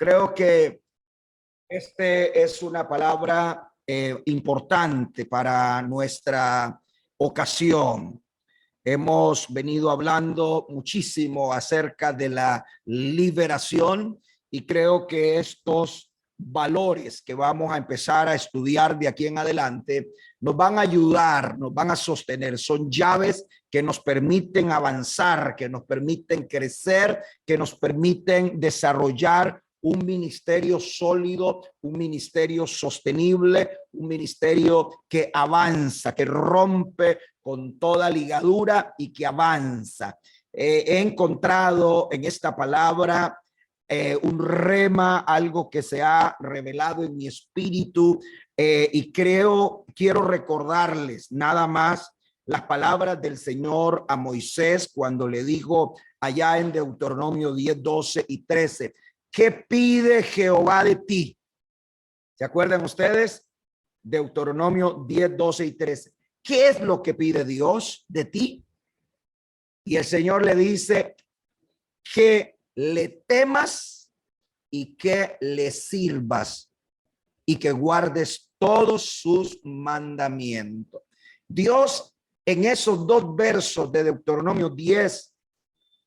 Creo que este es una palabra importante para nuestra ocasión. Hemos venido hablando muchísimo acerca de la liberación y creo que estos valores que vamos a empezar a estudiar de aquí en adelante nos van a ayudar, nos van a sostener. Son llaves que nos permiten avanzar, que nos permiten crecer, que nos permiten desarrollar un ministerio sólido, un ministerio sostenible, un ministerio que avanza, que rompe con toda ligadura y que avanza. He encontrado en esta palabra un rema, algo que se ha revelado en mi espíritu y quiero recordarles nada más las palabras del Señor a Moisés cuando le dijo allá en Deuteronomio 10, 12 y 13. ¿Qué pide Jehová de ti? ¿Se acuerdan ustedes? Deuteronomio 10, 12 y 13. ¿Qué es lo que pide Dios de ti? Y el Señor le dice que le temas y que le sirvas y que guardes todos sus mandamientos. Dios en esos dos versos de Deuteronomio 10,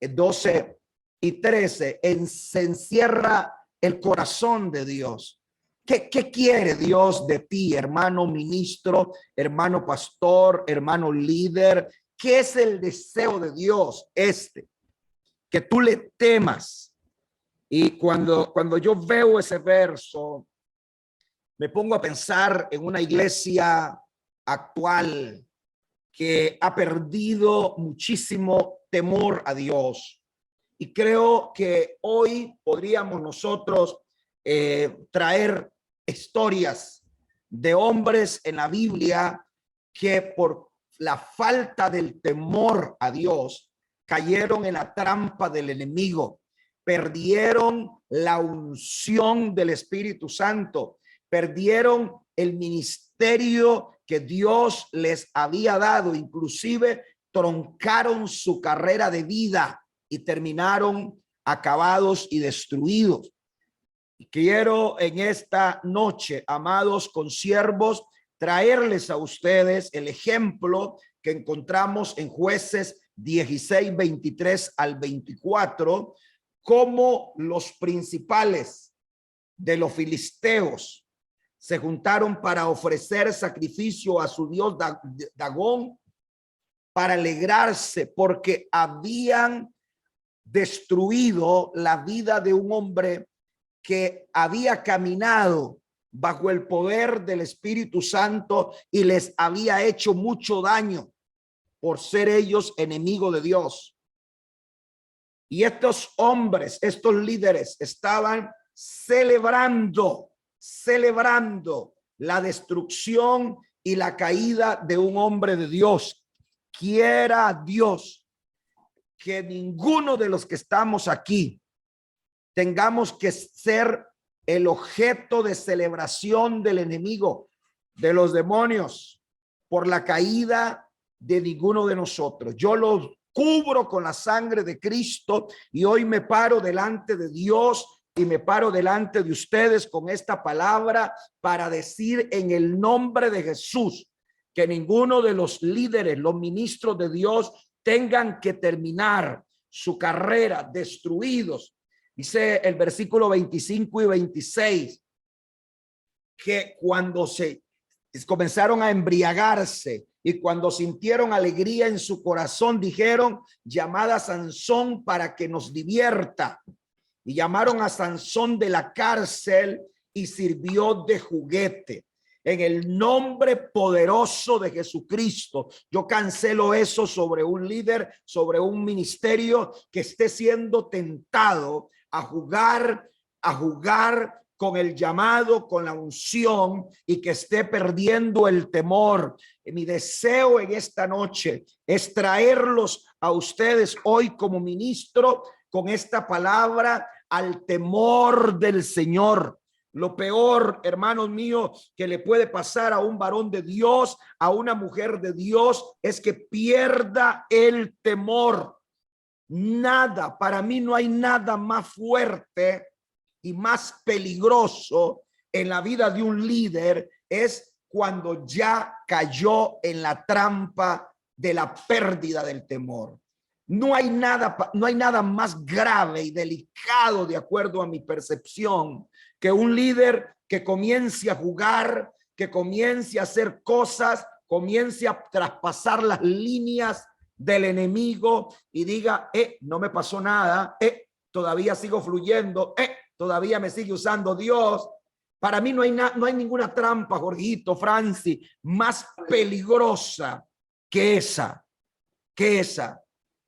12 y 13 se encierra el corazón de Dios. ¿Qué quiere Dios de ti, hermano ministro, hermano pastor, hermano líder? ¿Qué es el deseo de Dios? Que tú le temas. Y cuando yo veo ese verso, me pongo a pensar en una iglesia actual que ha perdido muchísimo temor a Dios. Y creo que hoy podríamos nosotros traer historias de hombres en la Biblia que por la falta del temor a Dios cayeron en la trampa del enemigo, perdieron la unción del Espíritu Santo, perdieron el ministerio que Dios les había dado, inclusive troncaron su carrera de vida y terminaron acabados y destruidos. Y quiero en esta noche, amados consiervos, traerles a ustedes el ejemplo que encontramos en Jueces 16, 23 al 24, como los principales de los filisteos se juntaron para ofrecer sacrificio a su dios Dagón, para alegrarse porque habían destruido la vida de un hombre que había caminado bajo el poder del Espíritu Santo y les había hecho mucho daño por ser ellos enemigos de Dios. Y estos hombres, estos líderes estaban celebrando la destrucción y la caída de un hombre de Dios. Quiera Dios que ninguno de los que estamos aquí tengamos que ser el objeto de celebración del enemigo, de los demonios, por la caída de ninguno de nosotros. Yo los cubro con la sangre de Cristo y hoy me paro delante de Dios y me paro delante de ustedes con esta palabra para decir en el nombre de Jesús que ninguno de los líderes, los ministros de Dios tengan que terminar su carrera destruidos. Dice el versículo 25 y 26 que cuando se comenzaron a embriagarse y cuando sintieron alegría en su corazón, dijeron: llamad a Sansón para que nos divierta. Y llamaron a Sansón de la cárcel y sirvió de juguete. En el nombre poderoso de Jesucristo, yo cancelo eso sobre un líder, sobre un ministerio que esté siendo tentado a jugar con el llamado, con la unción y que esté perdiendo el temor. Mi deseo en esta noche es traerlos a ustedes hoy como ministro con esta palabra al temor del Señor. Lo peor, hermanos míos, que le puede pasar a un varón de Dios, a una mujer de Dios, es que pierda el temor. Nada, para mí no hay nada más fuerte y más peligroso en la vida de un líder es cuando ya cayó en la trampa de la pérdida del temor. No hay nada más grave y delicado, de acuerdo a mi percepción, que un líder que comience a jugar, que comience a hacer cosas, comience a traspasar las líneas del enemigo y diga, no me pasó nada, todavía sigo fluyendo, todavía me sigue usando Dios. Para mí no hay ninguna trampa, Jorgito, Franci, más peligrosa que esa,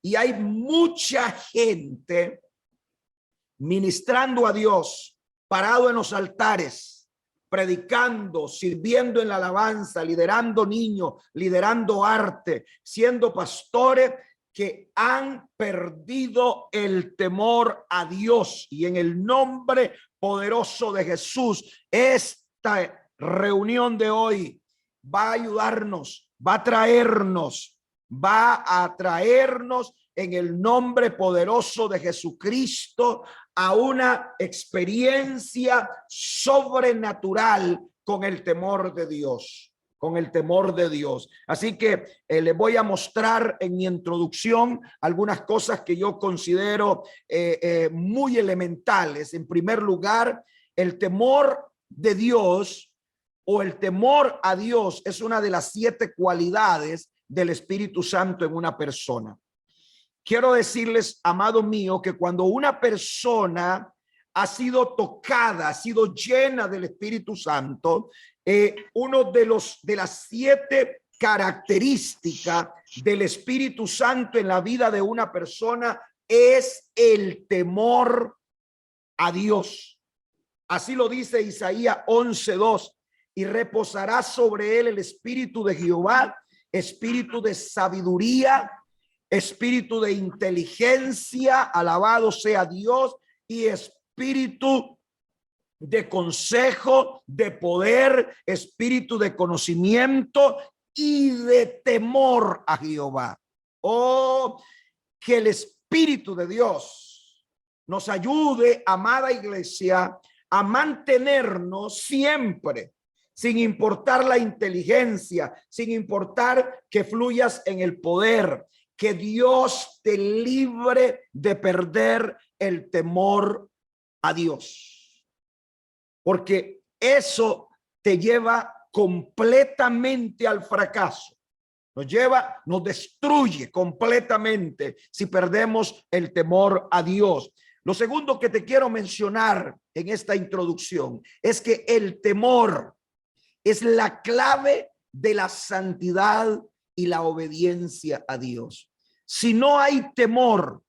Y hay mucha gente ministrando a Dios, parado en los altares, predicando, sirviendo en la alabanza, liderando niños, liderando arte, siendo pastores, que han perdido el temor a Dios. Y en el nombre poderoso de Jesús, esta reunión de hoy va a ayudarnos, va a traernos en el nombre poderoso de Jesucristo a una experiencia sobrenatural con el temor de Dios. Así que les voy a mostrar en mi introducción algunas cosas que yo considero muy elementales. En primer lugar, el temor de Dios o el temor a Dios es una de las 7 cualidades del Espíritu Santo en una persona. Quiero decirles, amado mío, que cuando una persona ha sido tocada, ha sido llena del Espíritu Santo, uno de las 7 características del Espíritu Santo en la vida de una persona es el temor a Dios. Así lo dice Isaías 11:2, y reposará sobre él el espíritu de Jehová, espíritu de sabiduría, espíritu de inteligencia, alabado sea Dios, y espíritu de consejo, de poder, espíritu de conocimiento y de temor a Jehová. Oh, que el Espíritu de Dios nos ayude, amada iglesia, a mantenernos siempre, sin importar la inteligencia, sin importar que fluyas en el poder, que Dios te libre de perder el temor a Dios, porque eso te lleva completamente al fracaso. Nos destruye completamente si perdemos el temor a Dios. Lo segundo que te quiero mencionar en esta introducción es que el temor es la clave de la santidad y la obediencia a Dios. Si no hay temor,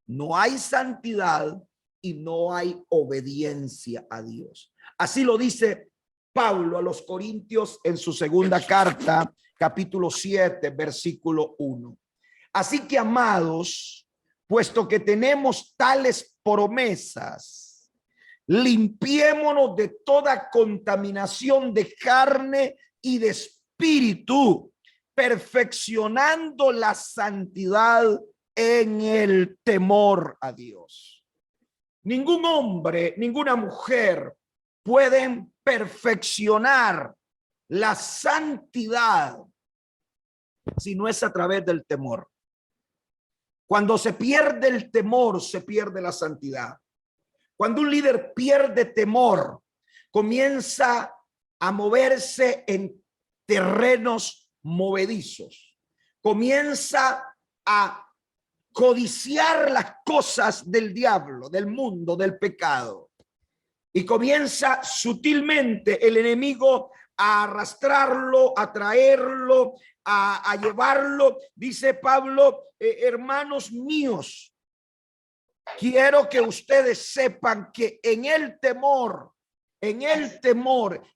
no hay santidad y no hay obediencia a Dios. Así lo dice Pablo a los Corintios en su segunda carta, capítulo 7, versículo 1. Así que, amados, puesto que tenemos tales promesas, limpiémonos de toda contaminación de carne y de espíritu, perfeccionando la santidad en el temor a Dios. Ningún hombre, ninguna mujer pueden perfeccionar la santidad si no es a través del temor. Cuando se pierde el temor, se pierde la santidad. Cuando un líder pierde temor, comienza a moverse en terrenos movedizos. Comienza a codiciar las cosas del diablo, del mundo, del pecado. Y comienza sutilmente el enemigo a arrastrarlo, a traerlo, a llevarlo. Dice Pablo, hermanos míos, quiero que ustedes sepan que en el temor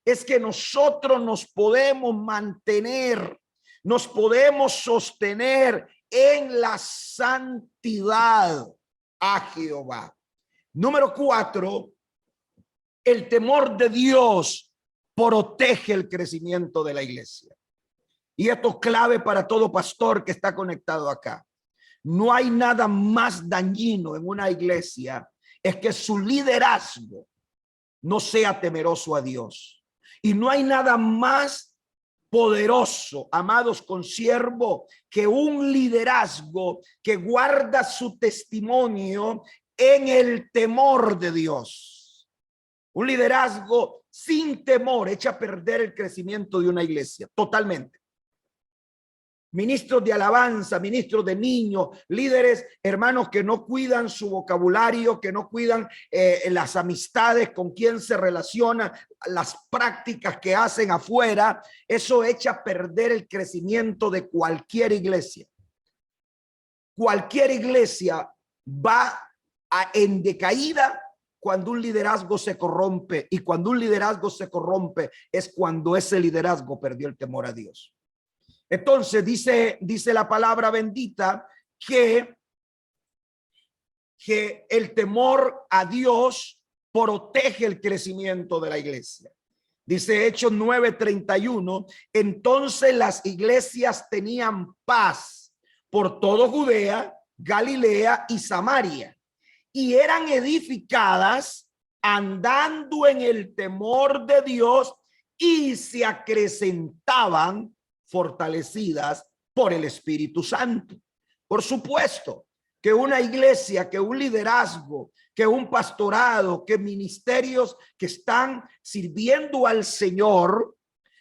es que nosotros nos podemos mantener, nos podemos sostener en la santidad a Jehová. Número 4, el temor de Dios protege el crecimiento de la iglesia. Y esto es clave para todo pastor que está conectado acá. No hay nada más dañino en una iglesia es que su liderazgo no sea temeroso a Dios. Y no hay nada más poderoso, amados consiervos, que un liderazgo que guarda su testimonio en el temor de Dios. Un liderazgo sin temor echa a perder el crecimiento de una iglesia totalmente. Ministros de alabanza, ministros de niños, líderes, hermanos que no cuidan su vocabulario, que no cuidan las amistades con quien se relacionan, las prácticas que hacen afuera, eso echa a perder el crecimiento de cualquier iglesia. Cualquier iglesia va en decaída cuando un liderazgo se corrompe, y cuando un liderazgo se corrompe es cuando ese liderazgo perdió el temor a Dios. Entonces dice la palabra bendita que el temor a Dios protege el crecimiento de la iglesia. Dice Hechos 9:31, entonces las iglesias tenían paz por todo Judea, Galilea y Samaria, y eran edificadas andando en el temor de Dios y se acrecentaban fortalecidas por el Espíritu Santo. Por supuesto que una iglesia, que un liderazgo, que un pastorado, que ministerios que están sirviendo al Señor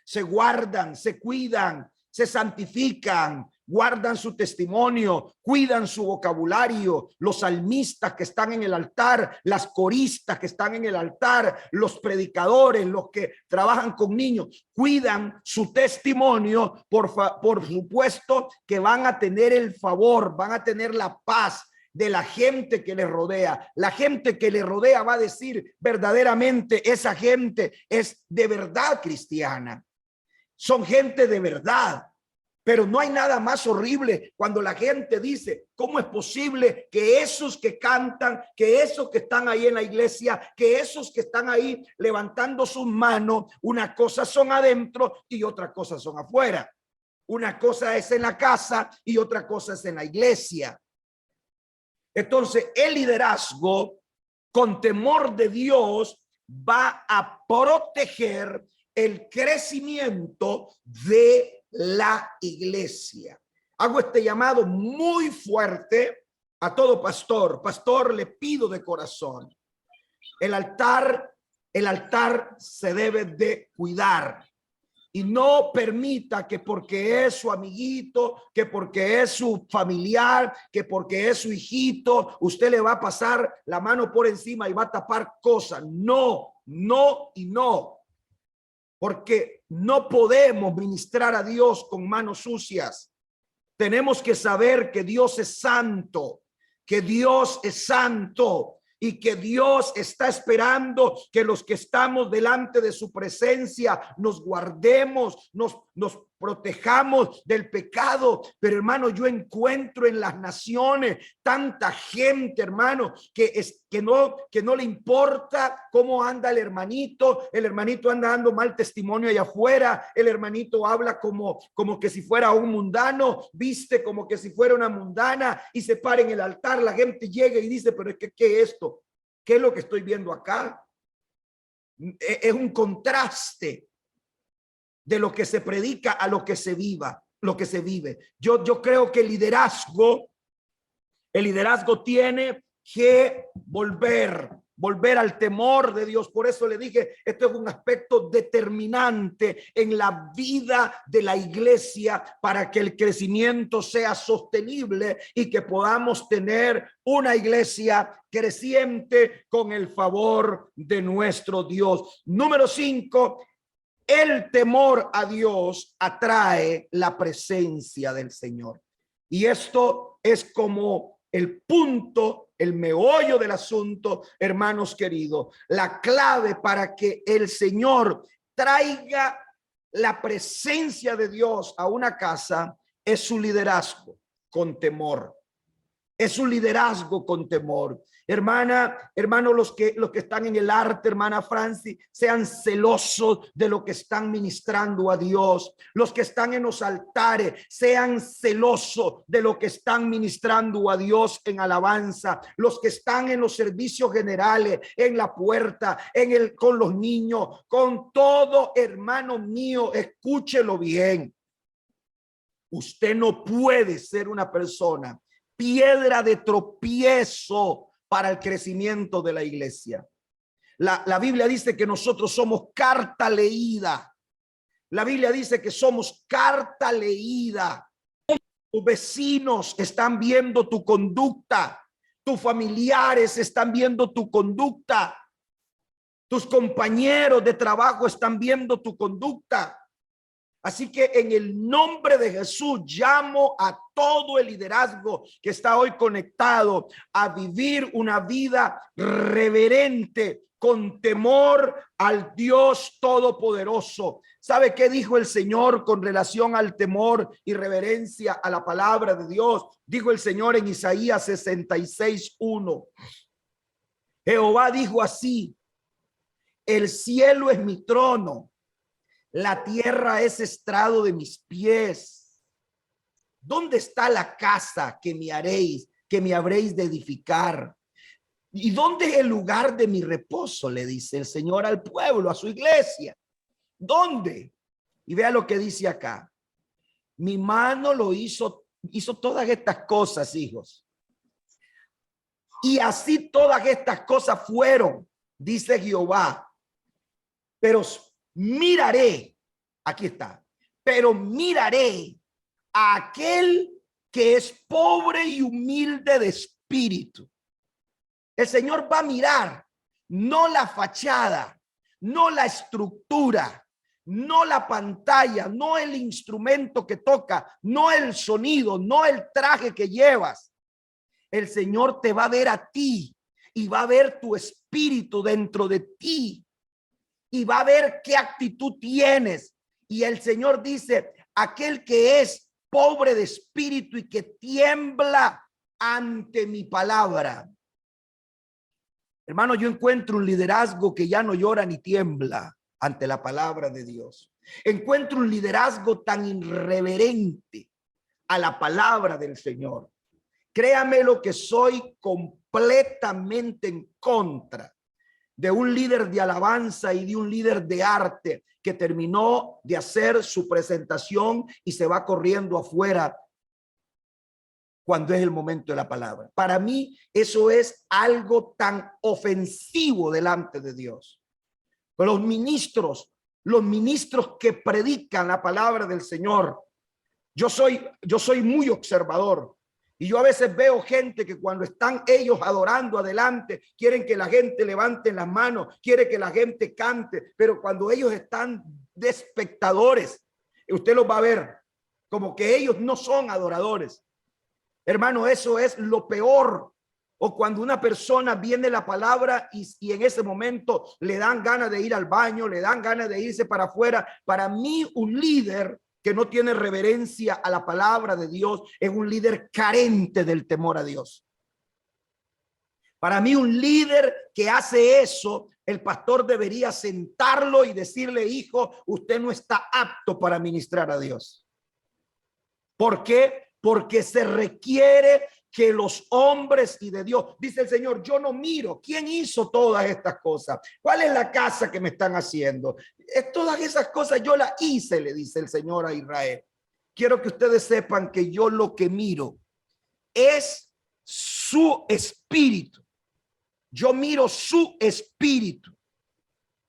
se guardan, se cuidan, se santifican, guardan su testimonio, cuidan su vocabulario, los salmistas que están en el altar, las coristas que están en el altar, los predicadores, los que trabajan con niños, cuidan su testimonio, por supuesto que van a tener el favor, van a tener la paz de la gente que les rodea. La gente que les rodea va a decir verdaderamente, esa gente es de verdad cristiana. Son gente de verdad. Pero no hay nada más horrible cuando la gente dice, ¿cómo es posible que esos que cantan, que esos que están ahí en la iglesia, que esos que están ahí levantando sus manos, una cosa son adentro y otra cosa son afuera? Una cosa es en la casa y otra cosa es en la iglesia. Entonces, el liderazgo con temor de Dios va a proteger el crecimiento de la iglesia. Hago este llamado muy fuerte a todo pastor. Pastor, le pido de corazón, el altar se debe de cuidar. Y no permita que porque es su amiguito, que porque es su familiar, que porque es su hijito, usted le va a pasar la mano por encima y va a tapar cosas. No, no y no. Porque no podemos ministrar a Dios con manos sucias. Tenemos que saber que Dios es santo, que Dios es santo. Y que Dios está esperando que los que estamos delante de su presencia nos guardemos, nos protejamos del pecado. Pero hermano, yo encuentro en las naciones tanta gente, hermano, que no le importa cómo anda el hermanito anda dando mal testimonio allá afuera, el hermanito habla como que si fuera un mundano, viste como que si fuera una mundana y se para en el altar, la gente llega y dice, pero es que ¿qué es esto? ¿Qué es lo que estoy viendo acá? Es un contraste de lo que se predica a lo que se vive. Yo creo que el liderazgo tiene que volver al temor de Dios. Por eso le dije, esto es un aspecto determinante en la vida de la iglesia para que el crecimiento sea sostenible y que podamos tener una iglesia creciente con el favor de nuestro Dios. Número 5, el temor a Dios atrae la presencia del Señor. Y esto es como el punto, el meollo del asunto, hermanos queridos. La clave para que el Señor traiga la presencia de Dios a una casa es su liderazgo con temor. Es un liderazgo con temor. Hermana, hermano, los que están en el arte, hermana Francis, sean celosos de lo que están ministrando a Dios. Los que están en los altares, sean celosos de lo que están ministrando a Dios en alabanza. Los que están en los servicios generales, en la puerta, con los niños, con todo, hermano mío, escúchelo bien. Usted no puede ser una persona piedra de tropiezo para el crecimiento de la iglesia. La Biblia dice que nosotros somos carta leída. La Biblia dice que somos carta leída. Tus vecinos están viendo tu conducta. Tus familiares están viendo tu conducta. Tus compañeros de trabajo están viendo tu conducta. Así que en el nombre de Jesús llamo a todo el liderazgo que está hoy conectado a vivir una vida reverente con temor al Dios Todopoderoso. ¿Sabe qué dijo el Señor con relación al temor y reverencia a la palabra de Dios? Dijo el Señor en Isaías 66:1. Jehová dijo así: el cielo es mi trono, la tierra es estrado de mis pies. ¿Dónde está la casa que me habréis de edificar? ¿Y dónde es el lugar de mi reposo? Le dice el Señor al pueblo, a su iglesia. ¿Dónde? Y vea lo que dice acá. Mi mano lo hizo todas estas cosas, hijos. Y así todas estas cosas fueron, dice Jehová. Pero miraré, aquí está, pero miraré a aquel que es pobre y humilde de espíritu. El Señor va a mirar, no la fachada, no la estructura, no la pantalla, no el instrumento que toca, no el sonido, no el traje que llevas. El Señor te va a ver a ti y va a ver tu espíritu dentro de ti. Y va a ver qué actitud tienes. Y el Señor dice, aquel que es pobre de espíritu y que tiembla ante mi palabra. Hermano, yo encuentro un liderazgo que ya no llora ni tiembla ante la palabra de Dios. Encuentro un liderazgo tan irreverente a la palabra del Señor. Créame lo que soy completamente en contra de un líder de alabanza y de un líder de arte que terminó de hacer su presentación y se va corriendo afuera cuando es el momento de la palabra. Para mí eso es algo tan ofensivo delante de Dios. Los ministros que predican la palabra del Señor, yo soy muy observador. Y yo a veces veo gente que cuando están ellos adorando adelante, quieren que la gente levante las manos, quiere que la gente cante, pero cuando ellos están de espectadores, usted los va a ver como que ellos no son adoradores. Hermano, eso es lo peor. O cuando una persona viene la palabra y en ese momento le dan ganas de ir al baño, le dan ganas de irse para afuera. Para mí, un líder que no tiene reverencia a la palabra de Dios es un líder carente del temor a Dios. Para mí, un líder que hace eso, el pastor debería sentarlo y decirle: hijo, usted no está apto para ministrar a Dios. ¿Por qué? Porque se requiere que los hombres y de Dios, dice el Señor, yo no miro quién hizo todas estas cosas, cuál es la casa que me están haciendo. Todas esas cosas yo las hice, le dice el Señor a Israel. Quiero que ustedes sepan que yo lo que miro es su espíritu. Yo miro su espíritu,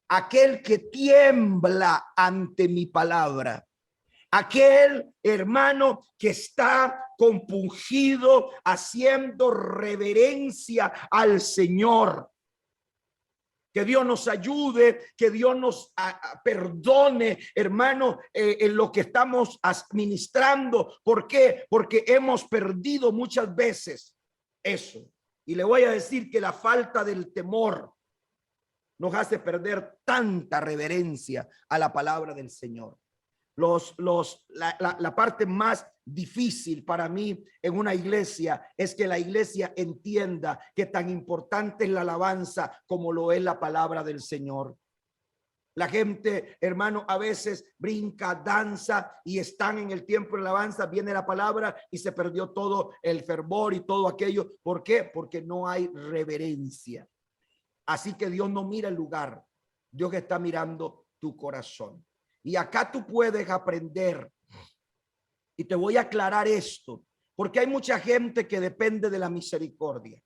aquel que tiembla ante mi palabra. Aquel hermano que está compungido haciendo reverencia al Señor. Que Dios nos ayude, que Dios nos perdone, hermano, en lo que estamos administrando. ¿Por qué? Porque hemos perdido muchas veces eso. Y le voy a decir que la falta del temor nos hace perder tanta reverencia a la palabra del Señor. La parte más difícil para mí en una iglesia es que la iglesia entienda que tan importante es la alabanza como lo es la palabra del Señor. La gente, hermano, a veces brinca, danza y están en el tiempo de alabanza, viene la palabra y se perdió todo el fervor y todo aquello. ¿Por qué? Porque no hay reverencia. Así que Dios no mira el lugar, Dios está mirando tu corazón. Y acá tú puedes aprender. Y te voy a aclarar esto, porque hay mucha gente que depende de la misericordia.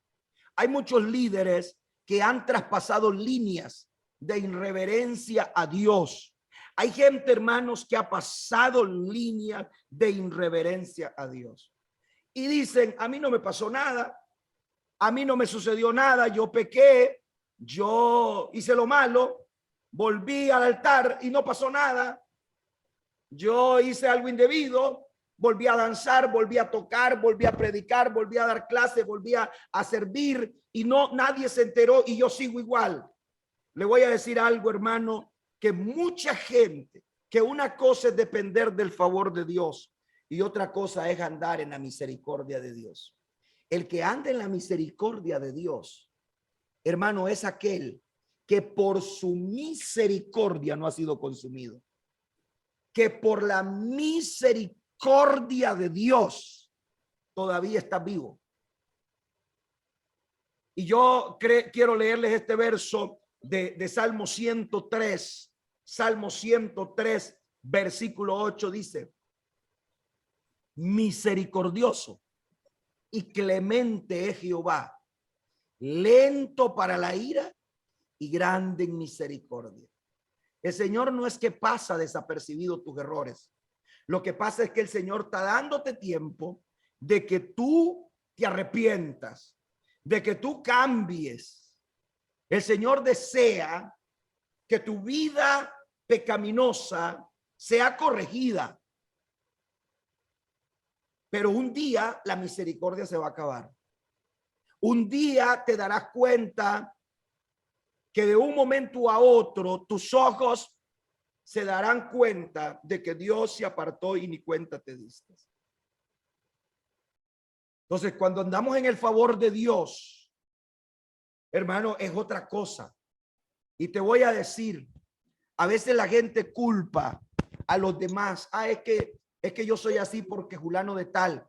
Hay muchos líderes que han traspasado líneas de irreverencia a Dios. Hay gente, hermanos, que ha pasado líneas de irreverencia a Dios. Y dicen, a mí no me pasó nada, a mí no me sucedió nada, yo pequé, yo hice lo malo, volví al altar y no pasó nada. Yo hice algo indebido, volví a danzar, volví a tocar, volví a predicar, volví a dar clases, volví a servir y no, nadie se enteró y yo sigo igual. Le voy a decir algo, hermano, que mucha gente, que una cosa es depender del favor de Dios y otra cosa es andar en la misericordia de Dios. El que anda en la misericordia de Dios, hermano, es aquel que por su misericordia no ha sido consumido. Que por la misericordia de Dios todavía está vivo. Y yo quiero leerles este verso de Salmo 103. Salmo 103, versículo 8 dice: misericordioso y clemente es Jehová, lento para la ira y grande en misericordia. El Señor no es que pasa desapercibido tus errores. Lo que pasa es que el Señor está dándote tiempo de que tú te arrepientas, de que tú cambies. El Señor desea que tu vida pecaminosa sea corregida. Pero un día la misericordia se va a acabar. Un día te darás cuenta que de un momento a otro tus ojos se darán cuenta de que Dios se apartó y ni cuenta te diste. Entonces, cuando andamos en el favor de Dios, hermano, es otra cosa. Y te voy a decir, a veces la gente culpa a los demás. Es que yo soy así porque fulano de tal.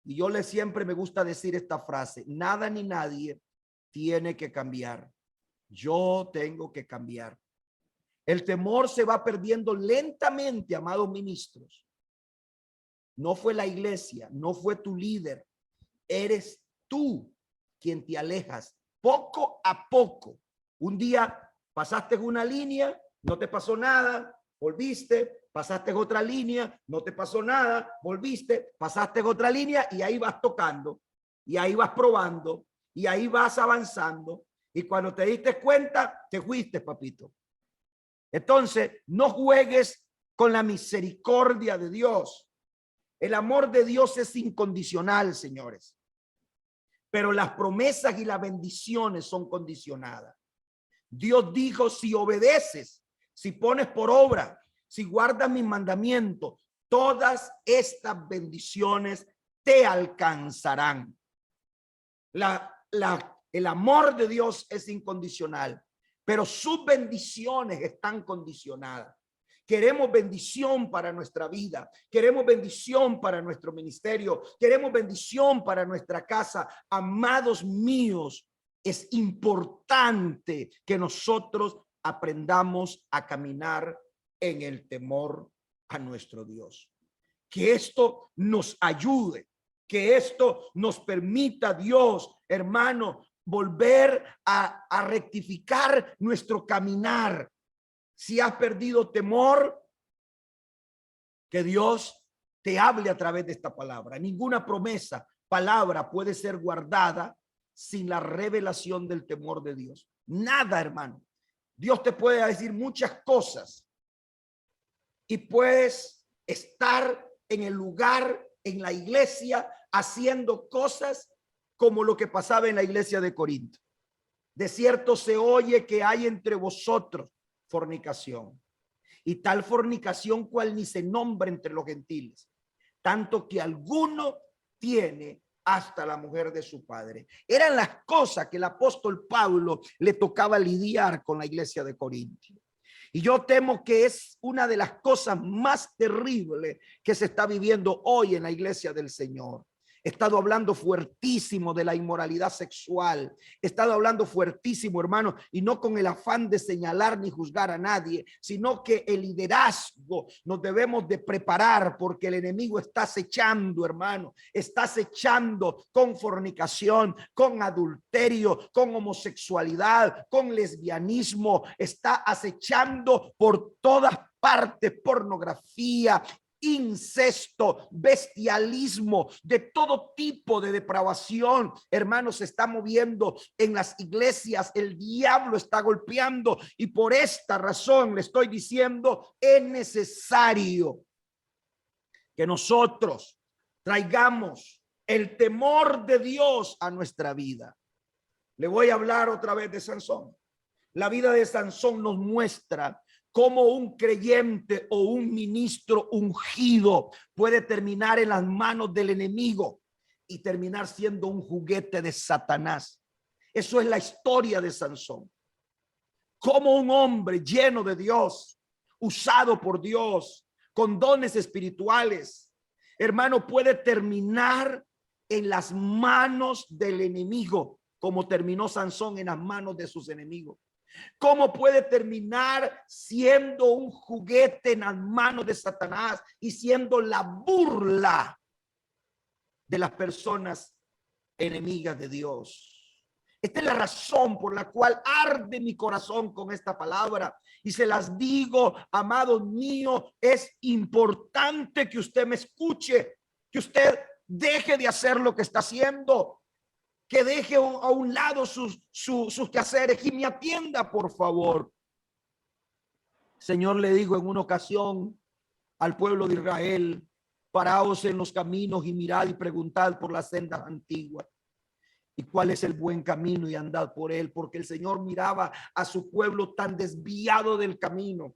Y yo siempre me gusta decir esta frase: nada ni nadie tiene que cambiar. Yo tengo que cambiar. El temor se va perdiendo lentamente, amados ministros. No fue la iglesia, no fue tu líder. Eres tú quien te alejas poco a poco. Un día pasaste una línea, no te pasó nada, volviste, pasaste otra línea, no te pasó nada, volviste, pasaste otra línea y ahí vas tocando, y ahí vas probando, y ahí vas avanzando. Y cuando te diste cuenta, te fuiste, papito. Entonces, no juegues con la misericordia de Dios. El amor de Dios es incondicional, señores. Pero las promesas y las bendiciones son condicionadas. Dios dijo: si obedeces, si pones por obra, si guardas mis mandamientos, todas estas bendiciones te alcanzarán. El amor de Dios es incondicional, pero sus bendiciones están condicionadas. Queremos bendición para nuestra vida, queremos bendición para nuestro ministerio, queremos bendición para nuestra casa. Amados míos, es importante que nosotros aprendamos a caminar en el temor a nuestro Dios. Que esto nos ayude, que esto nos permita, Dios, hermano, volver a rectificar nuestro caminar. Si has perdido temor, que Dios te hable a través de esta palabra. Ninguna promesa, palabra puede ser guardada sin la revelación del temor de Dios. Nada, hermano. Dios te puede decir muchas cosas y puedes estar en el lugar, en la iglesia, haciendo cosas como lo que pasaba en la iglesia de Corinto. De cierto se oye que hay entre vosotros fornicación, y tal fornicación cual ni se nombra entre los gentiles, tanto que alguno tiene hasta la mujer de su padre. Eran las cosas que el apóstol Pablo le tocaba lidiar con la iglesia de Corintio. Y yo temo que es una de las cosas más terribles que se está viviendo hoy en la iglesia del Señor. He estado hablando fuertísimo de la inmoralidad sexual. He estado hablando fuertísimo, hermano, y no con el afán de señalar ni juzgar a nadie, sino que el liderazgo nos debemos de preparar porque el enemigo está acechando, hermano. Está acechando con fornicación, con adulterio, con homosexualidad, con lesbianismo. Está acechando por todas partes, pornografía, incesto, bestialismo, de todo tipo de depravación, hermanos, se está moviendo en las iglesias. El diablo está golpeando y por esta razón le estoy diciendo, es necesario que nosotros traigamos el temor de Dios a nuestra vida. Le voy a hablar otra vez de Sansón. La vida de Sansón nos muestra cómo un creyente o un ministro ungido puede terminar en las manos del enemigo y terminar siendo un juguete de Satanás. Eso es la historia de Sansón. Cómo un hombre lleno de Dios, usado por Dios, con dones espirituales, hermano, puede terminar en las manos del enemigo, como terminó Sansón en las manos de sus enemigos. ¿Cómo puede terminar siendo un juguete en las manos de Satanás y siendo la burla de las personas enemigas de Dios? Esta es la razón por la cual arde mi corazón con esta palabra y se las digo, amados míos, es importante que usted me escuche, que usted deje de hacer lo que está haciendo, que deje a un lado sus quehaceres y me atienda, por favor. Señor, le digo en una ocasión al pueblo de Israel, paraos en los caminos y mirad y preguntad por las sendas antiguas y cuál es el buen camino y andad por él, porque el Señor miraba a su pueblo tan desviado del camino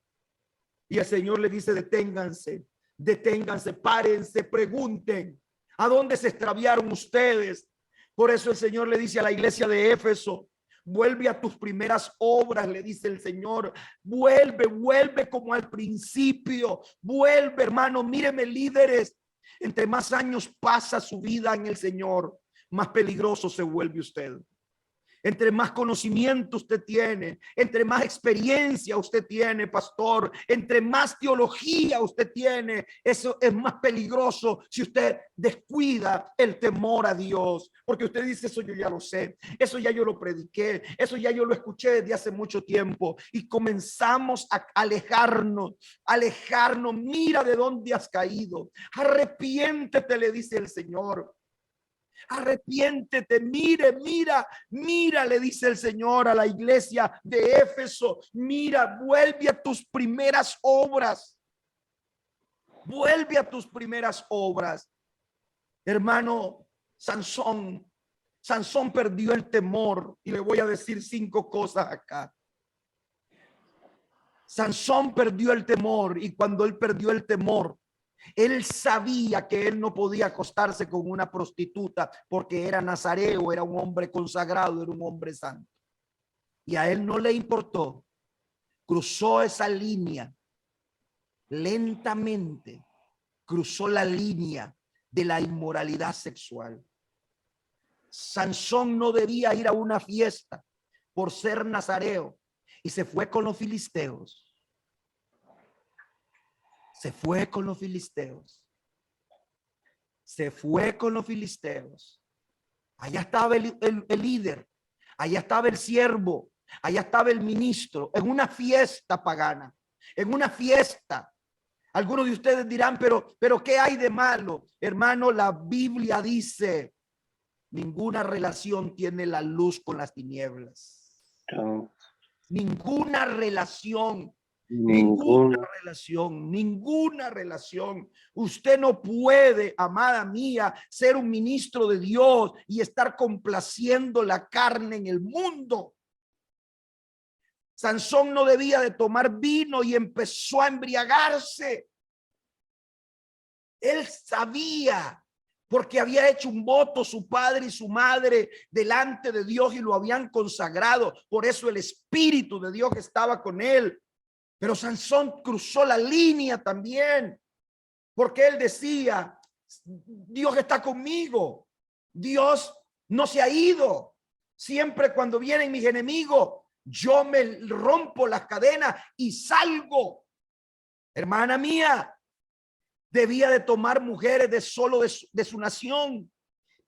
y el Señor le dice, deténganse, deténganse, párense, pregunten, ¿a dónde se extraviaron ustedes? Por eso el Señor le dice a la iglesia de Éfeso, vuelve a tus primeras obras, le dice el Señor, vuelve como al principio, vuelve, hermano, míreme, líderes, entre más años pasa su vida en el Señor, más peligroso se vuelve usted. Entre más conocimiento usted tiene, entre más experiencia usted tiene, pastor, entre más teología usted tiene, eso es más peligroso si usted descuida el temor a Dios. Porque usted dice, eso yo ya lo sé, eso ya yo lo prediqué, eso ya yo lo escuché desde hace mucho tiempo. Y comenzamos a alejarnos, mira de dónde has caído, arrepiéntete, le dice el Señor. Arrepiéntete, mira, le dice el Señor a la iglesia de Éfeso, mira, vuelve a tus primeras obras, vuelve a tus primeras obras. Hermano, Sansón perdió el temor y le voy a decir 5 cosas acá. Sansón perdió el temor y cuando él perdió el temor, él sabía que él no podía acostarse con una prostituta porque era nazareo, era un hombre consagrado, era un hombre santo. Y a él no le importó. Cruzó esa línea lentamente, cruzó la línea de la inmoralidad sexual. Sansón no debía ir a una fiesta por ser nazareo y se fue con los filisteos. Se fue con los filisteos. Se fue con los filisteos. Allá estaba el líder. Allá estaba el siervo. Allá estaba el ministro. En una fiesta pagana. En una fiesta. Algunos de ustedes dirán, pero ¿qué hay de malo? Hermano, la Biblia dice, ninguna relación tiene la luz con las tinieblas. Oh. Ninguna relación. Ninguna relación. Usted no puede, amada mía, ser un ministro de Dios y estar complaciendo la carne en el mundo. Sansón no debía de tomar vino y empezó a embriagarse. Él sabía, porque había hecho un voto su padre y su madre delante de Dios y lo habían consagrado. Por eso el Espíritu de Dios estaba con él. Pero Sansón cruzó la línea también, porque él decía, Dios está conmigo, Dios no se ha ido. Siempre cuando vienen mis enemigos, yo me rompo las cadenas y salgo. Hermana mía, debía de tomar mujeres de solo de su nación,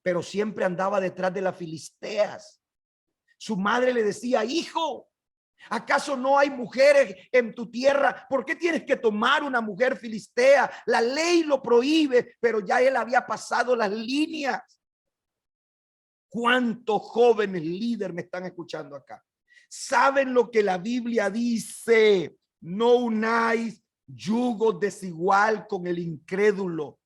pero siempre andaba detrás de las filisteas. Su madre le decía, hijo, ¿acaso no hay mujeres en tu tierra? ¿Por qué tienes que tomar una mujer filistea? La ley lo prohíbe, pero ya él había pasado las líneas. ¿Cuántos jóvenes líderes me están escuchando acá? ¿Saben lo que la Biblia dice? No unáis yugo desigual con el incrédulo.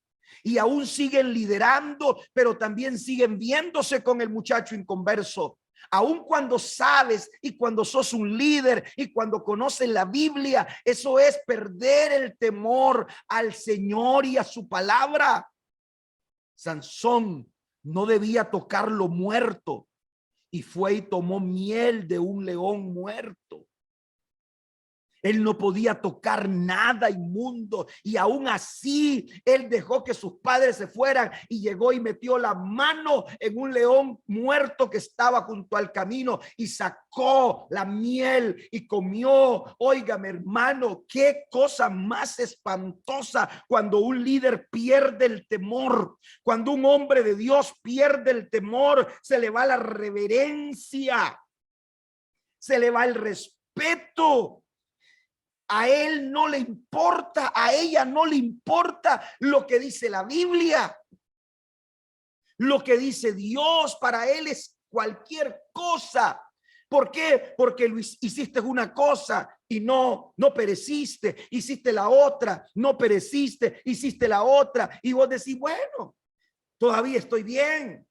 Y aún siguen liderando, pero también siguen viéndose con el muchacho inconverso. Aun cuando sabes y cuando sos un líder y cuando conoces la Biblia, eso es perder el temor al Señor y a su palabra. Sansón no debía tocar lo muerto y fue y tomó miel de un león muerto. Él no podía tocar nada inmundo y aún así él dejó que sus padres se fueran y llegó y metió la mano en un león muerto que estaba junto al camino y sacó la miel y comió. Óigame, hermano, qué cosa más espantosa cuando un líder pierde el temor, cuando un hombre de Dios pierde el temor, se le va la reverencia, se le va el respeto. A él no le importa, a ella no le importa lo que dice la Biblia, lo que dice Dios. Para él es cualquier cosa. ¿Por qué? Porque hiciste una cosa y no pereciste, hiciste la otra, no pereciste, hiciste la otra y vos decís, bueno, todavía estoy bien,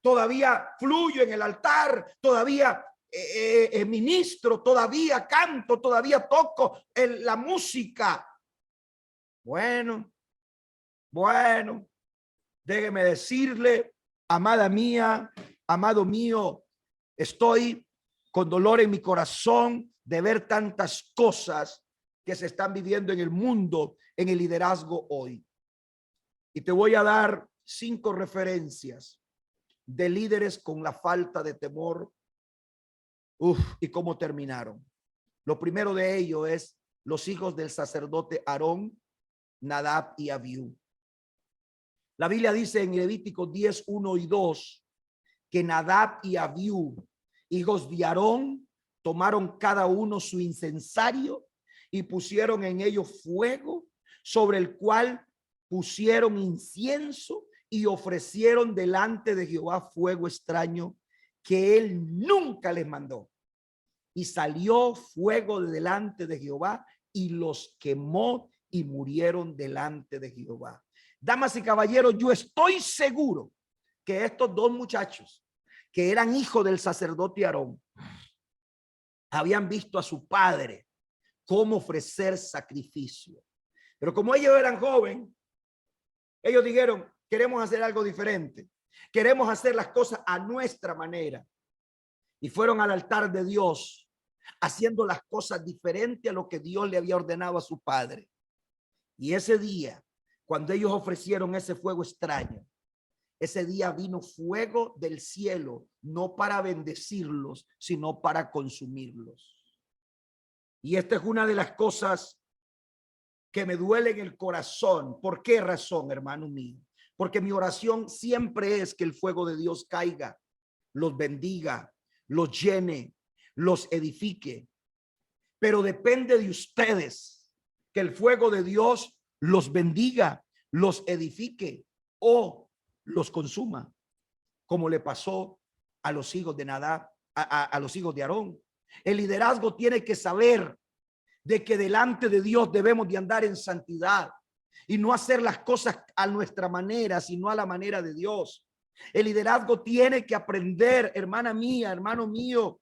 todavía fluyo en el altar, todavía ministro, todavía canto, todavía toco la música. Bueno, déjeme decirle, amada mía, amado mío, estoy con dolor en mi corazón de ver tantas cosas que se están viviendo en el mundo, en el liderazgo hoy. Y te voy a dar 5 referencias de líderes con la falta de temor. Y cómo terminaron. Lo primero de ello es los hijos del sacerdote Aarón, Nadab y Abiú. La Biblia dice en Levítico 10, 1 y 2 que Nadab y Abiú, hijos de Aarón, tomaron cada uno su incensario y pusieron en ello fuego, sobre el cual pusieron incienso y ofrecieron delante de Jehová fuego extraño que él nunca les mandó. Y salió fuego de delante de Jehová y los quemó y murieron delante de Jehová. Damas y caballeros, yo estoy seguro que estos 2 muchachos que eran hijos del sacerdote Aarón habían visto a su padre cómo ofrecer sacrificio. Pero como ellos eran jóvenes, ellos dijeron, queremos hacer algo diferente. Queremos hacer las cosas a nuestra manera. Y fueron al altar de Dios, haciendo las cosas diferentes a lo que Dios le había ordenado a su padre. Y ese día, cuando ellos ofrecieron ese fuego extraño, ese día vino fuego del cielo, no para bendecirlos, sino para consumirlos. Y esta es una de las cosas que me duele en el corazón. ¿Por qué razón, hermano mío? Porque mi oración siempre es que el fuego de Dios caiga, los bendiga, los llene, los edifique. Pero depende de ustedes que el fuego de Dios los bendiga, los edifique o los consuma, como le pasó a los hijos de Nadab, a los hijos de Aarón. El liderazgo tiene que saber de que delante de Dios debemos de andar en santidad y no hacer las cosas a nuestra manera, sino a la manera de Dios. El liderazgo tiene que aprender, hermana mía, hermano mío,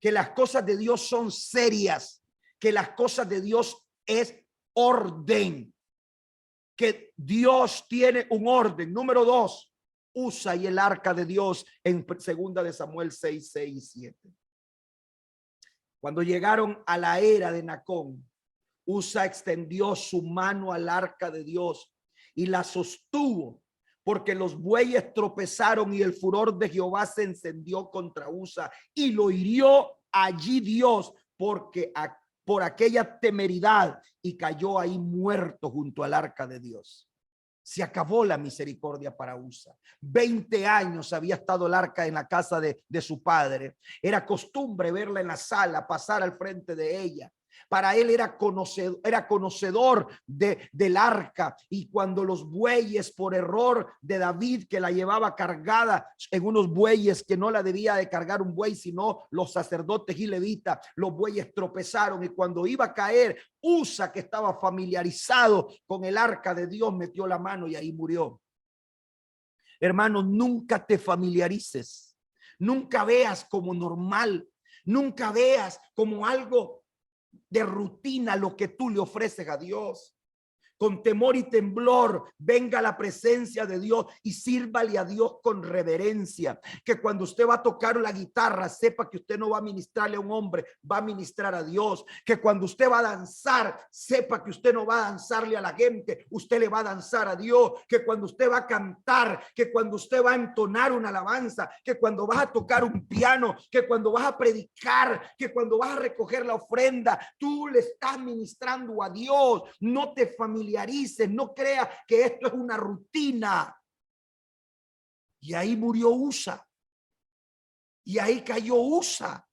que las cosas de Dios son serias, que las cosas de Dios es orden, que Dios tiene un orden. Número 2, Usa y el arca de Dios en 2 de Samuel 6, 6 y 7. Cuando llegaron a la era de Nacón, Usa extendió su mano al arca de Dios y la sostuvo, porque los bueyes tropezaron y el furor de Jehová se encendió contra Usa y lo hirió allí Dios por aquella temeridad, y cayó ahí muerto junto al arca de Dios. Se acabó la misericordia para Usa. 20 años había estado el arca en la casa de su padre. Era costumbre verla en la sala, pasar al frente de ella. Para él era conocedor del arca, y cuando los bueyes, por error de David, que la llevaba cargada en unos bueyes que no la debía de cargar un buey sino los sacerdotes y levitas, los bueyes tropezaron, y cuando iba a caer, Usa, que estaba familiarizado con el arca de Dios, metió la mano y ahí murió. Hermano, nunca te familiarices, nunca veas como normal, nunca veas como algo de rutina lo que tú le ofreces a Dios. Con temor y temblor venga la presencia de Dios y sírvale a Dios con reverencia. Que cuando usted va a tocar la guitarra, sepa que usted no va a ministrarle a un hombre, va a ministrar a Dios. Que cuando usted va a danzar, sepa que usted no va a danzarle a la gente, usted le va a danzar a Dios. Que cuando usted va a cantar, que cuando usted va a entonar una alabanza, que cuando vas a tocar un piano, que cuando vas a predicar, que cuando vas a recoger la ofrenda, tú le estás ministrando a Dios. No te familiarices, no crea que esto es una rutina. Y ahí murió Usa. Y ahí cayó Usa.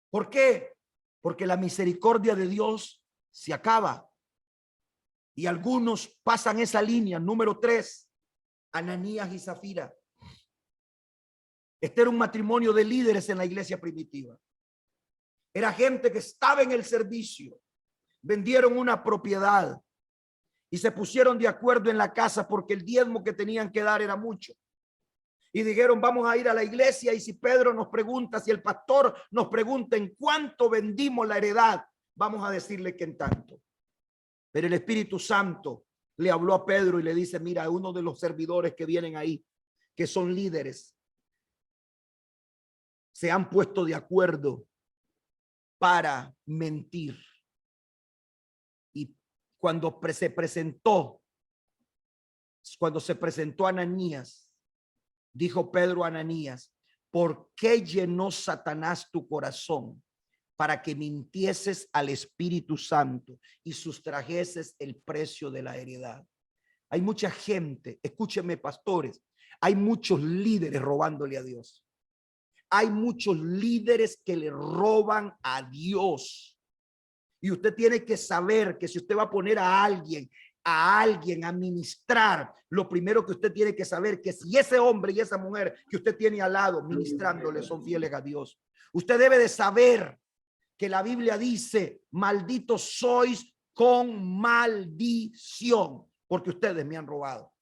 ¿Por qué? Porque la misericordia de Dios se acaba. Y algunos pasan esa línea. Número 3, Ananías y Zafira. Este era un matrimonio de líderes en la iglesia primitiva. Era gente que estaba en el servicio. Vendieron una propiedad y se pusieron de acuerdo en la casa, porque el diezmo que tenían que dar era mucho. Y dijeron, vamos a ir a la iglesia, y si Pedro nos pregunta, si el pastor nos pregunta en cuánto vendimos la heredad, vamos a decirle que en tanto. Pero el Espíritu Santo le habló a Pedro y le dice, mira, uno de los servidores que vienen ahí, que son líderes, se han puesto de acuerdo para mentir. Y cuando se presentó Ananías, dijo Pedro a Ananías, ¿por qué llenó Satanás tu corazón para que mintieses al Espíritu Santo y sustrajeses el precio de la heredad? Hay mucha gente, escúchenme pastores, hay muchos líderes robándole a Dios. Hay muchos líderes que le roban a Dios. Y usted tiene que saber que si usted va a poner a alguien a ministrar, lo primero que usted tiene que saber que si ese hombre y esa mujer que usted tiene al lado ministrándole son fieles a Dios. Usted debe de saber que la Biblia dice, malditos sois con maldición, porque ustedes me han robado.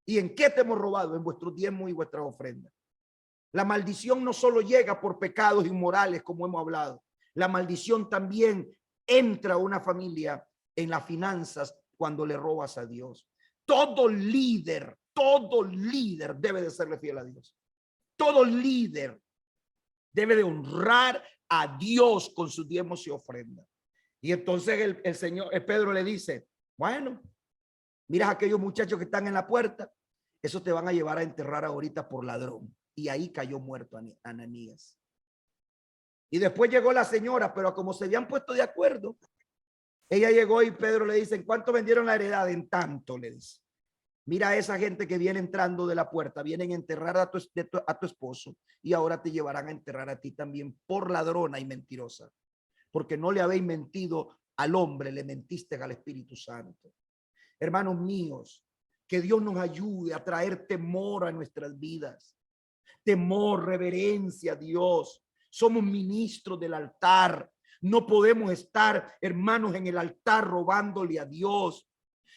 ¿Y en qué te hemos robado? En vuestro diezmo y vuestra ofrenda. La maldición no solo llega por pecados inmorales, como hemos hablado. La maldición también entra a una familia en las finanzas cuando le robas a Dios. Todo líder debe de serle fiel a Dios. Todo líder debe de honrar a Dios con sus diezmos y ofrendas. Y entonces el Pedro le dice, bueno, mira a aquellos muchachos que están en la puerta, esos te van a llevar a enterrar ahorita por ladrón. Y ahí cayó muerto Ananías. Y después llegó la señora, pero como se habían puesto de acuerdo, ella llegó y Pedro le dice, ¿en cuánto vendieron la heredad? En tanto, le dice. Mira a esa gente que viene entrando de la puerta, vienen a enterrar a tu esposo, y ahora te llevarán a enterrar a ti también por ladrona y mentirosa, porque no le habéis mentido al hombre, le mentiste al Espíritu Santo. Hermanos míos, que Dios nos ayude a traer temor a nuestras vidas. Temor, reverencia a Dios. Somos ministros del altar. No podemos estar, hermanos, en el altar robándole a Dios.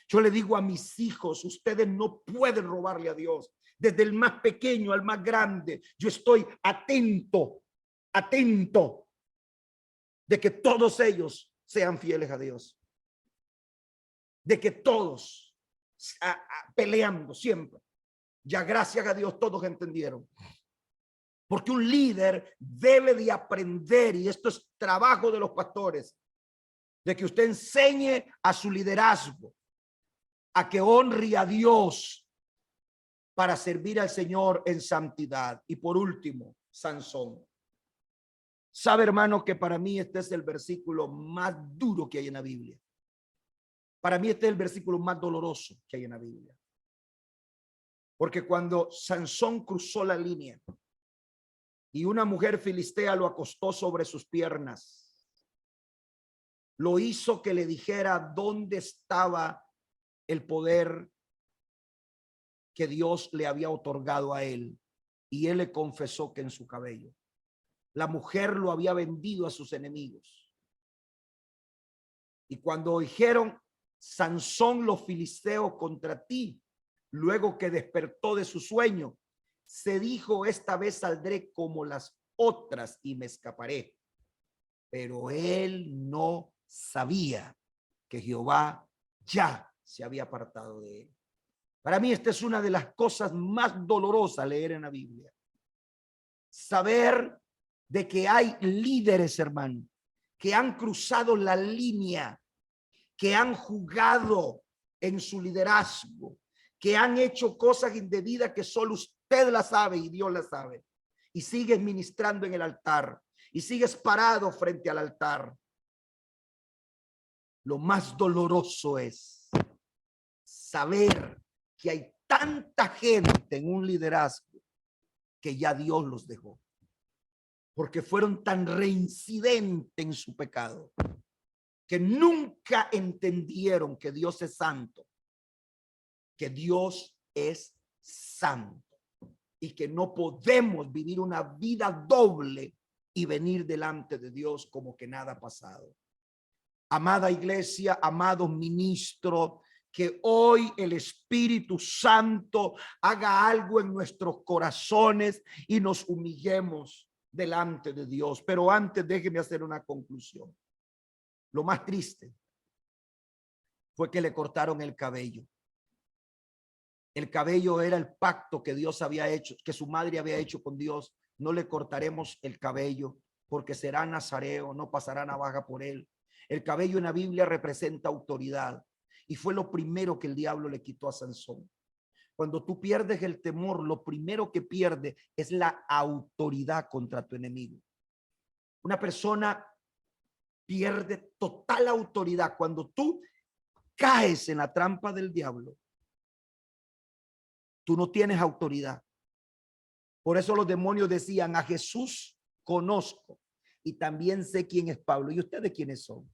Yo le digo a mis hijos, ustedes no pueden robarle a Dios. Desde el más pequeño al más grande, yo estoy atento atento de que todos ellos sean fieles a Dios, de que todos peleando siempre. Ya gracias a Dios todos entendieron. Porque un líder debe de aprender, y esto es trabajo de los pastores, de que usted enseñe a su liderazgo a que honre a Dios para servir al Señor en santidad. Y por último, Sansón. Sabe, hermano, que para mí este es el versículo más duro que hay en la Biblia. Para mí este es el versículo más doloroso que hay en la Biblia. Porque cuando Sansón cruzó la línea y una mujer filistea lo acostó sobre sus piernas, lo hizo que le dijera dónde estaba el poder que Dios le había otorgado a él. Y él le confesó que en su cabello. La mujer lo había vendido a sus enemigos. Y cuando dijeron, Sansón, los filisteos contra ti, luego que despertó de su sueño, se dijo, esta vez saldré como las otras y me escaparé. Pero él no sabía que Jehová ya se había apartado de él. Para mí esta es una de las cosas más dolorosas leer en la Biblia. Saber de que hay líderes, hermano, que han cruzado la línea, que han jugado en su liderazgo, que han hecho cosas indebidas que solo usted la sabe y Dios la sabe. Y sigues ministrando en el altar y sigues parado frente al altar. Lo más doloroso es saber que hay tanta gente en un liderazgo que ya Dios los dejó. Porque fueron tan reincidentes en su pecado que nunca entendieron que Dios es santo, que Dios es santo y que no podemos vivir una vida doble y venir delante de Dios como que nada ha pasado. Amada iglesia, amados ministros, que hoy el Espíritu Santo haga algo en nuestros corazones y nos humillemos delante de Dios. Pero antes déjeme hacer una conclusión. Lo más triste fue que le cortaron el cabello. El cabello era el pacto que Dios había hecho, que su madre había hecho con Dios. No le cortaremos el cabello porque será nazareo, no pasará navaja por él. El cabello en la Biblia representa autoridad y fue lo primero que el diablo le quitó a Sansón. Cuando tú pierdes el temor, lo primero que pierde es la autoridad contra tu enemigo. Una persona pierde total autoridad cuando tú caes en la trampa del diablo. Tú no tienes autoridad. Por eso los demonios decían, a Jesús conozco y también sé quién es Pablo. ¿Y ustedes quiénes son?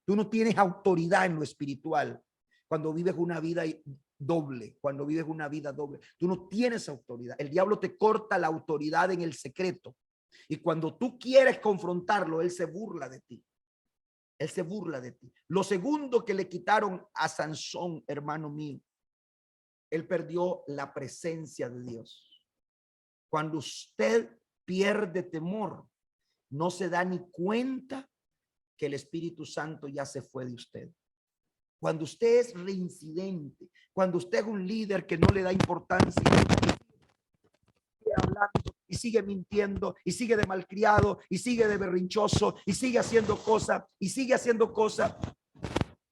Tú no tienes autoridad en lo espiritual cuando vives una vida doble, cuando vives una vida doble. Tú no tienes autoridad. El diablo te corta la autoridad en el secreto. Y cuando tú quieres confrontarlo, él se burla de ti. Él se burla de ti. Lo segundo que le quitaron a Sansón, hermano mío, él perdió la presencia de Dios. Cuando usted pierde temor, no se da ni cuenta que el Espíritu Santo ya se fue de usted. Cuando usted es reincidente, cuando usted es un líder que no le da importancia, sigue hablando y sigue mintiendo y sigue de malcriado y sigue de berrinchoso y sigue haciendo cosas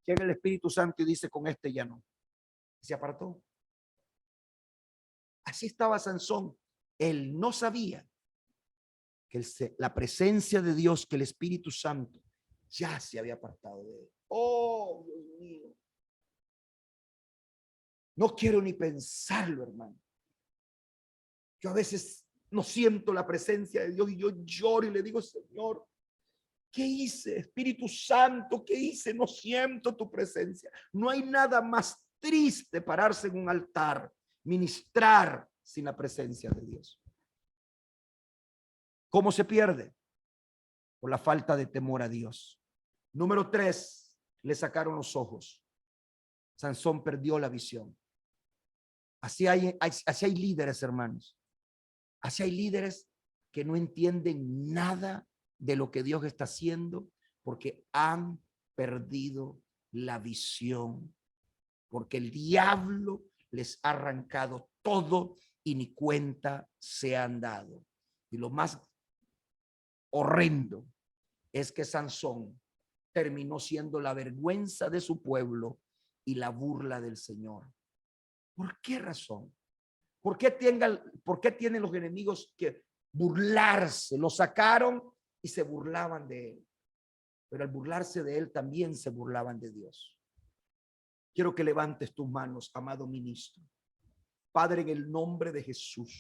llega el Espíritu Santo y dice, con este ya no. Y se apartó. Así estaba Sansón. Él no sabía que la presencia de Dios, que el Espíritu Santo ya se había apartado de él. Oh, Dios mío. No quiero ni pensarlo, hermano. Yo a veces no siento la presencia de Dios y yo lloro y le digo, Señor, ¿qué hice? Espíritu Santo, ¿qué hice? No siento tu presencia. No hay nada más triste pararse en un altar, ministrar sin la presencia de Dios. ¿Cómo se pierde? Por la falta de temor a Dios. Número 3, le sacaron los ojos. Sansón perdió la visión. Así hay líderes, hermanos. Así hay líderes que no entienden nada de lo que Dios está haciendo porque han perdido la visión, porque el diablo les ha arrancado todo y ni cuenta se han dado. Y lo más horrendo es que Sansón terminó siendo la vergüenza de su pueblo y la burla del Señor. ¿Por qué razón? ¿Por qué tienen los enemigos que burlarse? Lo sacaron y se burlaban de él. Pero al burlarse de él también se burlaban de Dios. Quiero que levantes tus manos, amado ministro. Padre, en el nombre de Jesús,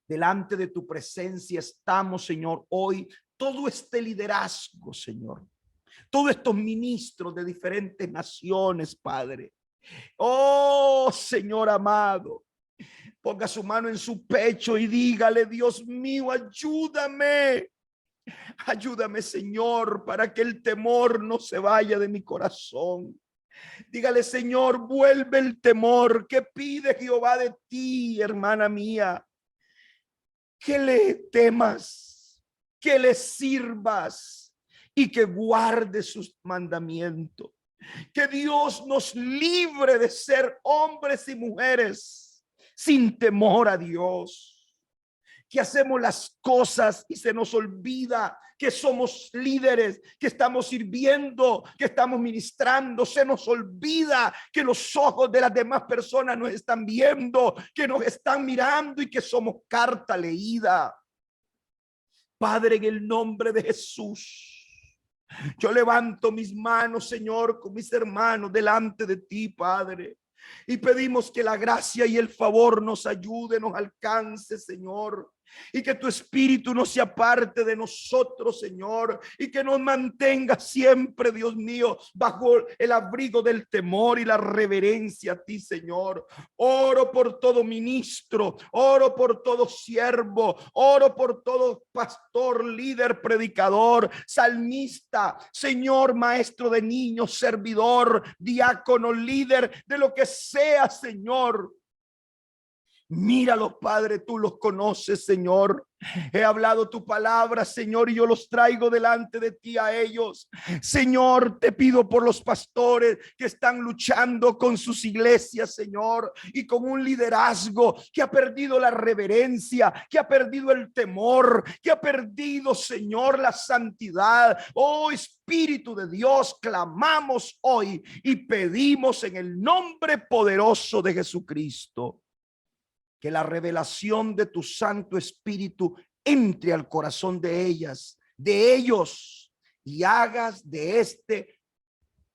delante de tu presencia estamos, Señor, hoy todo este liderazgo, Señor, todos estos ministros de diferentes naciones, Padre. Oh, Señor amado, ponga su mano en su pecho y dígale: Dios mío, ayúdame. Ayúdame, Señor, para que el temor no se vaya de mi corazón. Dígale: Señor, vuelve el temor. ¿Qué pide Jehová de ti, hermana mía? Que le temas, que le sirvas y que guardes sus mandamientos. Que Dios nos libre de ser hombres y mujeres sin temor a Dios. Que hacemos las cosas y se nos olvida que somos líderes, que estamos sirviendo, que estamos ministrando. Se nos olvida que los ojos de las demás personas nos están viendo, que nos están mirando y que somos carta leída. Padre, en el nombre de Jesús, yo levanto mis manos, Señor, con mis hermanos delante de ti, Padre. Y pedimos que la gracia y el favor nos ayude, nos alcance, Señor. Y que tu espíritu no se aparte de nosotros, Señor, y que nos mantenga siempre, Dios mío, bajo el abrigo del temor y la reverencia a ti, Señor. Oro por todo ministro, oro por todo siervo, oro por todo pastor, líder, predicador, salmista, Señor, maestro de niños, servidor, diácono, líder, de lo que sea, Señor. Míralos, Padre, tú los conoces, Señor. He hablado tu palabra, Señor, y yo los traigo delante de ti a ellos. Señor, te pido por los pastores que están luchando con sus iglesias, Señor, y con un liderazgo que ha perdido la reverencia, que ha perdido el temor, que ha perdido, Señor, la santidad. Oh, Espíritu de Dios, clamamos hoy y pedimos en el nombre poderoso de Jesucristo que la revelación de tu Santo Espíritu entre al corazón de ellas, de ellos, y hagas de este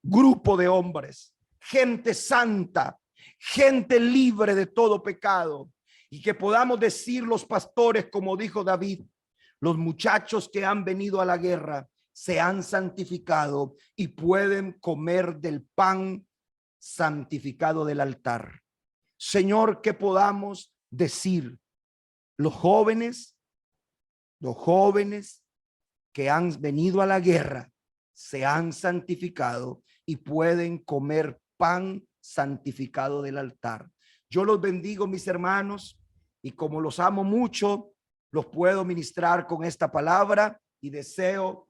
grupo de hombres gente santa, gente libre de todo pecado, y que podamos decir los pastores, como dijo David: los muchachos que han venido a la guerra se han santificado y pueden comer del pan santificado del altar. Señor, que podamos decir: los jóvenes que han venido a la guerra se han santificado y pueden comer pan santificado del altar. Yo los bendigo, mis hermanos, y como los amo mucho, los puedo ministrar con esta palabra y deseo